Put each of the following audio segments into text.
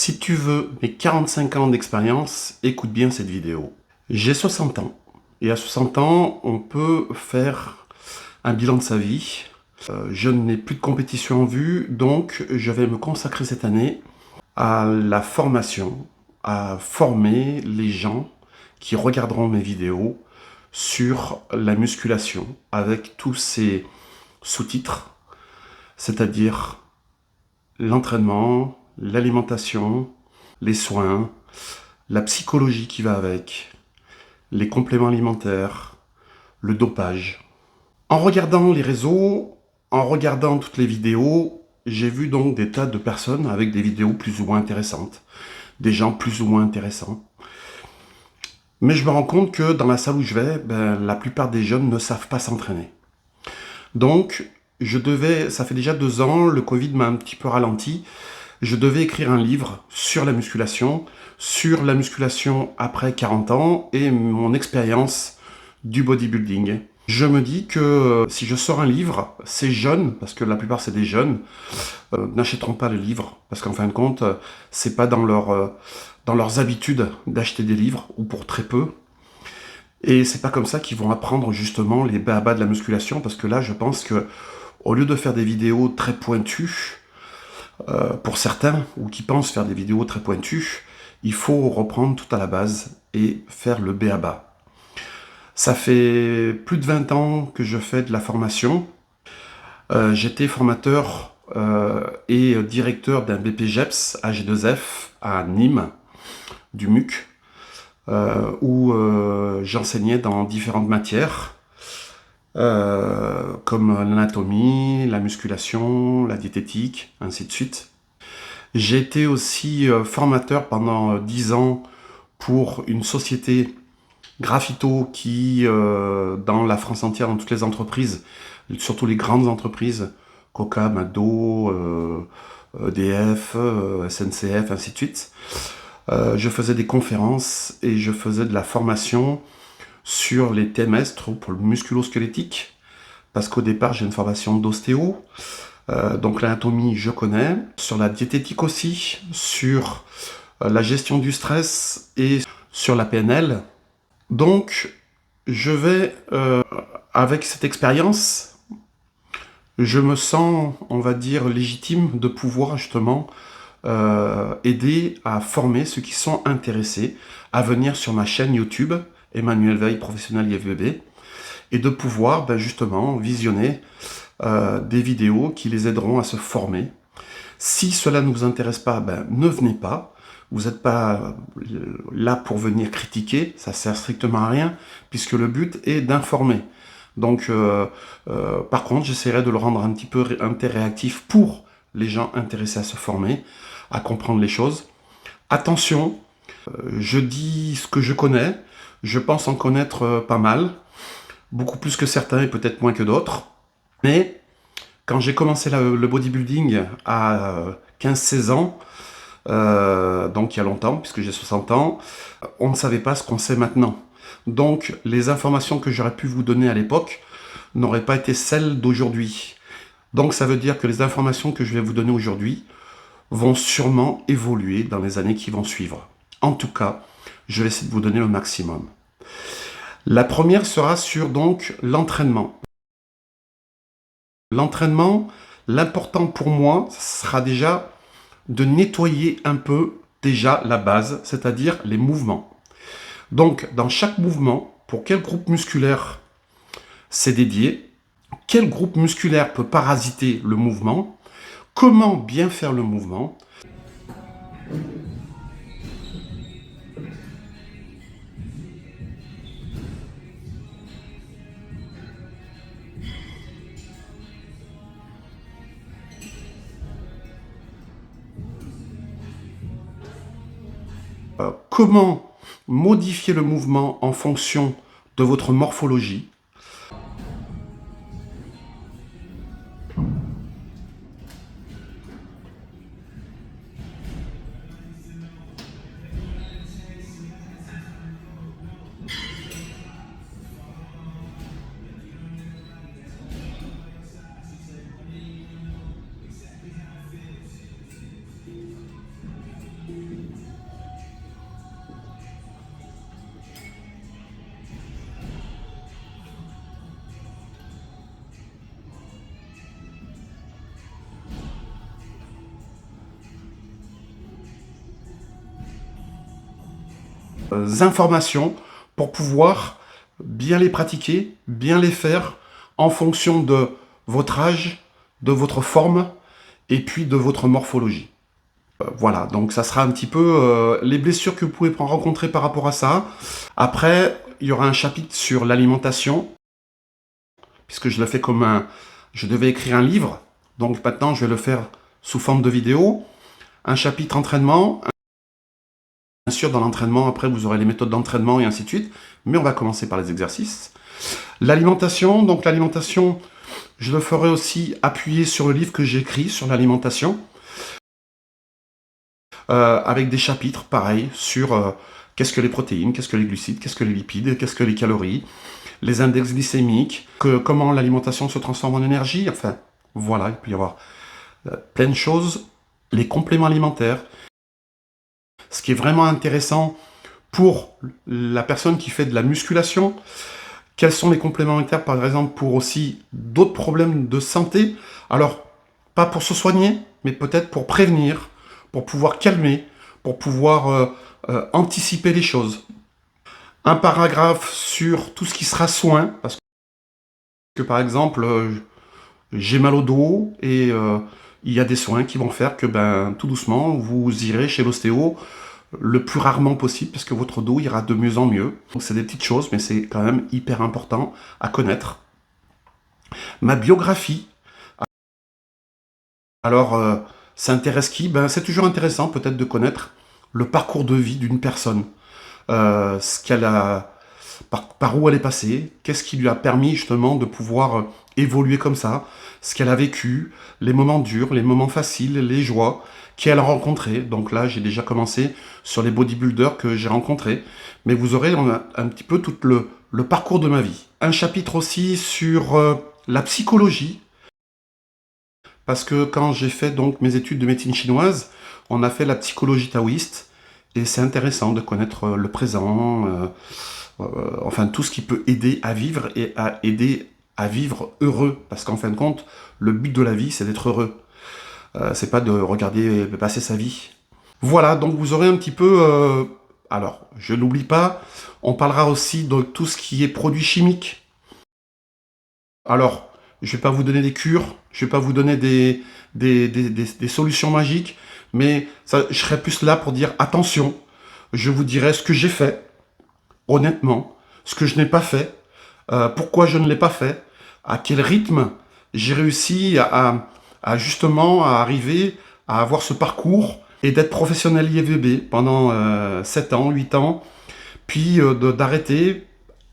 Si tu veux mes 45 ans d'expérience, écoute bien cette vidéo. J'ai 60 ans. Et à 60 ans, on peut faire un bilan de sa vie. Je n'ai plus de compétition en vue, donc je vais me consacrer cette année à la formation, à former les gens qui regarderont mes vidéos sur la musculation, avec tous ces sous-titres, c'est-à-dire l'entraînement, l'alimentation, les soins, la psychologie qui va avec, les compléments alimentaires, le dopage. En regardant les réseaux, en regardant toutes les vidéos, j'ai vu donc des tas de personnes avec des vidéos plus ou moins intéressantes, des gens plus ou moins intéressants. Mais je me rends compte que dans la salle où je vais, la plupart des jeunes ne savent pas s'entraîner. Donc, ça fait déjà 2 ans, le Covid m'a un petit peu ralenti, je devais écrire un livre sur la musculation après 40 ans et mon expérience du bodybuilding. Je me dis que si je sors un livre, ces jeunes, parce que la plupart c'est des jeunes, n'achèteront pas le livre, parce qu'en fin de compte, c'est pas dans leurs habitudes d'acheter des livres, ou pour très peu. Et c'est pas comme ça qu'ils vont apprendre justement les b.a.-ba de la musculation, parce que là, je pense que au lieu de faire des vidéos très pointues, pour certains, ou qui pensent faire des vidéos très pointues, il faut reprendre tout à la base et faire le b.a.-ba. Ça fait plus de 20 ans que je fais de la formation. J'étais formateur et directeur d'un BPGEPS AG2F à Nîmes, du MUC, où j'enseignais dans différentes matières, comme l'anatomie, la musculation, la diététique, ainsi de suite. J'ai été aussi formateur pendant 10 ans pour une société Graphito qui, dans la France entière, dans toutes les entreprises, surtout les grandes entreprises, Coca, McDo, EDF, SNCF, ainsi de suite, je faisais des conférences et je faisais de la formation sur les TMS, pour le musculo-squelettique, parce qu'au départ j'ai une formation d'ostéo, donc l'anatomie je connais, sur la diététique aussi, sur la gestion du stress et sur la PNL. Donc je vais, avec cette expérience, je me sens, on va dire, légitime de pouvoir justement aider à former ceux qui sont intéressés à venir sur ma chaîne YouTube, Emmanuel Veil Professionnel IFBB, et de pouvoir justement visionner des vidéos qui les aideront à se former. Si cela ne vous intéresse pas, ne venez pas. Vous n'êtes pas là pour venir critiquer, ça sert strictement à rien, puisque le but est d'informer. Donc, par contre, j'essaierai de le rendre un petit peu interactif pour les gens intéressés à se former, à comprendre les choses. Attention, je dis ce que je connais, je pense en connaître pas mal, beaucoup plus que certains et peut-être moins que d'autres, mais quand j'ai commencé le bodybuilding à 15-16 ans, donc il y a longtemps, puisque j'ai 60 ans, on ne savait pas ce qu'on sait maintenant. Donc les informations que j'aurais pu vous donner à l'époque n'auraient pas été celles d'aujourd'hui. Donc ça veut dire que les informations que je vais vous donner aujourd'hui vont sûrement évoluer dans les années qui vont suivre. En tout cas, je vais essayer de vous donner le maximum. La première sera sur donc l'entraînement. L'entraînement, l'important pour moi sera déjà de nettoyer un peu déjà la base, c'est-à-dire les mouvements. Donc, dans chaque mouvement, pour quel groupe musculaire c'est dédié, quel groupe musculaire peut parasiter le mouvement, comment bien faire le mouvement. Comment modifier le mouvement en fonction de votre morphologie. informations pour pouvoir bien les pratiquer, bien les faire en fonction de votre âge, de votre forme et puis de votre morphologie. Voilà, donc ça sera un petit peu les blessures que vous pouvez rencontrer par rapport à ça. Après, il y aura un chapitre sur l'alimentation, puisque je le fais comme un... Je devais écrire un livre, donc maintenant je vais le faire sous forme de vidéo. Un chapitre entraînement. Bien sûr, dans l'entraînement, après vous aurez les méthodes d'entraînement et ainsi de suite, mais on va commencer par les exercices. L'alimentation, donc l'alimentation, je le ferai aussi appuyer sur le livre que j'ai écrit sur l'alimentation, avec des chapitres, pareil, sur qu'est-ce que les protéines, qu'est-ce que les glucides, qu'est-ce que les lipides, qu'est-ce que les calories, les index glycémiques, comment l'alimentation se transforme en énergie, enfin, voilà, il peut y avoir plein de choses, les compléments alimentaires. Ce qui est vraiment intéressant pour la personne qui fait de la musculation, quels sont les compléments alimentaires, par exemple, pour aussi d'autres problèmes de santé. Alors, pas pour se soigner, mais peut-être pour prévenir, pour pouvoir calmer, pour pouvoir anticiper les choses. Un paragraphe sur tout ce qui sera soin, parce que par exemple, j'ai mal au dos et il y a des soins qui vont faire que tout doucement, vous irez chez l'ostéo le plus rarement possible, parce que votre dos ira de mieux en mieux. Donc c'est des petites choses, mais c'est quand même hyper important à connaître. Ma biographie. Alors, ça intéresse qui? C'est toujours intéressant peut-être de connaître le parcours de vie d'une personne. Ce qu'elle a, par où elle est passée, qu'est-ce qui lui a permis justement de pouvoir évoluer comme ça, ce qu'elle a vécu, les moments durs, les moments faciles, les joies qu'elle a rencontrées. Donc là, j'ai déjà commencé sur les bodybuilders que j'ai rencontrés, mais vous aurez un petit peu tout le parcours de ma vie. Un chapitre aussi sur la psychologie, parce que quand j'ai fait donc mes études de médecine chinoise, on a fait la psychologie taoïste, et c'est intéressant de connaître le présent, enfin tout ce qui peut aider à vivre et à aider à vivre heureux. Parce qu'en fin de compte, le but de la vie, c'est d'être heureux. C'est pas de regarder passer sa vie. Voilà, donc vous aurez un petit peu... alors, je n'oublie pas, on parlera aussi de tout ce qui est produits chimiques. Alors, je vais pas vous donner des cures, je vais pas vous donner des solutions magiques, mais ça, je serai plus là pour dire attention, je vous dirai ce que j'ai fait, honnêtement, ce que je n'ai pas fait, pourquoi je ne l'ai pas fait, à quel rythme j'ai réussi à justement à arriver à avoir ce parcours et d'être professionnel IFBB pendant 7 ans, 8 ans, puis d'arrêter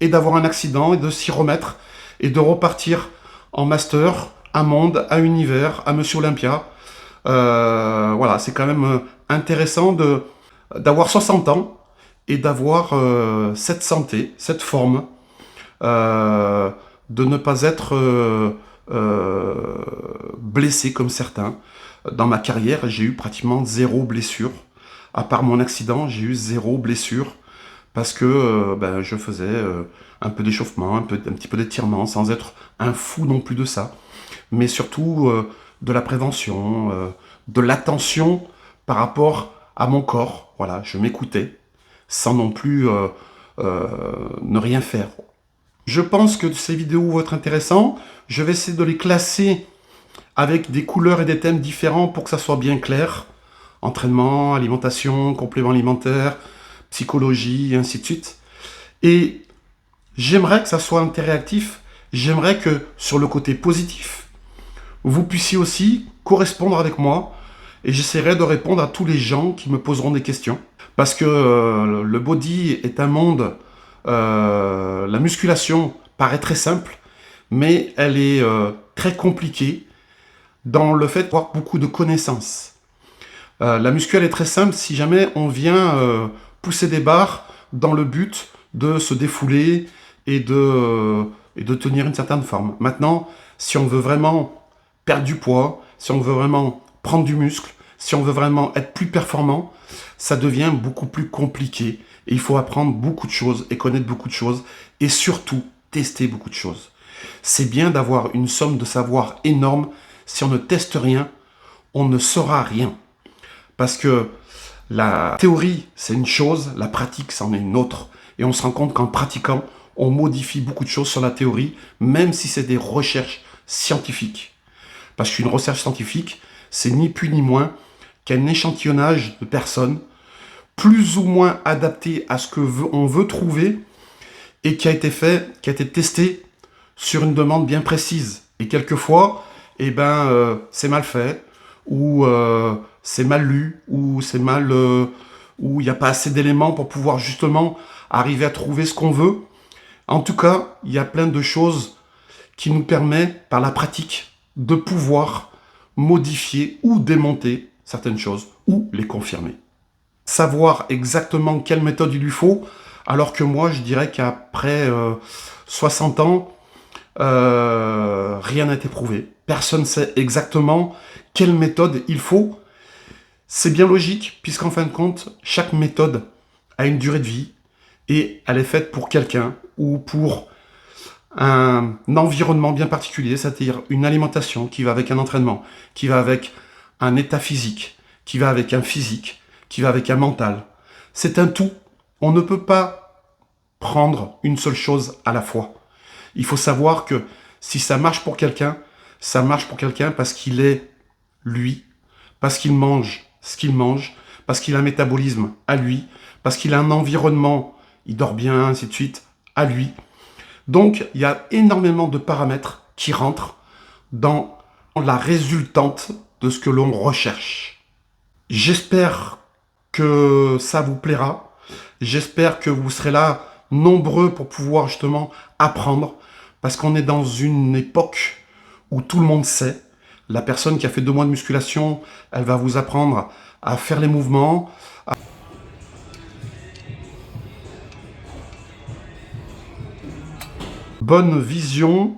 et d'avoir un accident et de s'y remettre et de repartir en master, à Monde, à Univers, à Monsieur Olympia. Voilà, c'est quand même intéressant d'avoir 60 ans et d'avoir cette santé, cette forme, de ne pas être blessé comme certains. Dans ma carrière, j'ai eu pratiquement 0 blessure. À part mon accident, j'ai eu 0 blessure parce que je faisais un peu d'échauffement, un petit peu d'étirement, sans être un fou non plus de ça. Mais surtout de la prévention, de l'attention par rapport à mon corps. Voilà, je m'écoutais sans non plus ne rien faire. Je pense que ces vidéos vont être intéressantes. Je vais essayer de les classer avec des couleurs et des thèmes différents pour que ça soit bien clair. Entraînement, alimentation, compléments alimentaires, psychologie, et ainsi de suite. Et j'aimerais que ça soit interactif. J'aimerais que, sur le côté positif, vous puissiez aussi correspondre avec moi. Et j'essaierai de répondre à tous les gens qui me poseront des questions. Parce que le body est un monde... la musculation paraît très simple, mais elle est très compliquée dans le fait d'avoir beaucoup de connaissances. La muscu, elle est très simple si jamais on vient pousser des barres dans le but de se défouler et de tenir une certaine forme. Maintenant, si on veut vraiment perdre du poids, si on veut vraiment prendre du muscle, si on veut vraiment être plus performant, ça devient beaucoup plus compliqué. Et il faut apprendre beaucoup de choses et connaître beaucoup de choses et surtout tester beaucoup de choses. C'est bien d'avoir une somme de savoir énorme. Si on ne teste rien, on ne saura rien. Parce que La théorie, c'est une chose, la pratique, c'en est une autre. Et on se rend compte qu'en pratiquant, on modifie beaucoup de choses sur la théorie, même si c'est des recherches scientifiques. Parce qu'une recherche scientifique, c'est ni plus ni moins qu'un échantillonnage de personnes, plus ou moins adapté à ce qu'on veut trouver, et qui a été fait, qui a été testé sur une demande bien précise. Et quelquefois, c'est mal fait, ou c'est mal lu, ou c'est mal, ou il n'y a pas assez d'éléments pour pouvoir justement arriver à trouver ce qu'on veut. En tout cas, il y a plein de choses qui nous permettent, par la pratique, de pouvoir modifier ou démonter certaines choses, ou les confirmer. Savoir exactement quelle méthode il lui faut, alors que moi, je dirais qu'après 60 ans, rien n'a été prouvé. Personne ne sait exactement quelle méthode il faut. C'est bien logique, puisqu'en fin de compte, chaque méthode a une durée de vie, et elle est faite pour quelqu'un, ou pour un environnement bien particulier, c'est-à-dire une alimentation qui va avec un entraînement, qui va avec un état physique, qui va avec un physique, qui va avec un mental. C'est un tout. On ne peut pas prendre une seule chose à la fois. Il faut savoir que si ça marche pour quelqu'un, ça marche pour quelqu'un parce qu'il est lui, parce qu'il mange ce qu'il mange, parce qu'il a un métabolisme à lui, parce qu'il a un environnement, il dort bien, ainsi de suite, à lui. Donc, il y a énormément de paramètres qui rentrent dans la résultante de ce que l'on recherche. J'espère que ça vous plaira. J'espère que vous serez là nombreux pour pouvoir justement apprendre, parce qu'on est dans une époque où tout le monde sait. La personne qui a fait 2 mois de musculation, elle va vous apprendre à faire les mouvements. Bonne vision,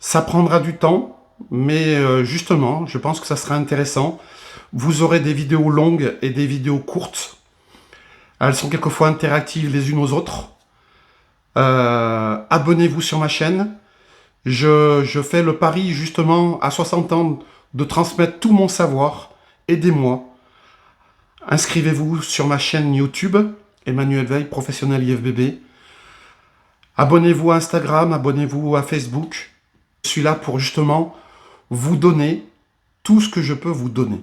ça prendra du temps, mais justement, je pense que ça sera intéressant. Vous aurez des vidéos longues et des vidéos courtes. Elles sont quelquefois interactives les unes aux autres. Abonnez-vous sur ma chaîne. Je fais le pari, justement, à 60 ans, de transmettre tout mon savoir. Aidez-moi. Inscrivez-vous sur ma chaîne YouTube, Emmanuel Veil, professionnel IFBB. Abonnez-vous à Instagram, abonnez-vous à Facebook. Je suis là pour justement vous donner tout ce que je peux vous donner.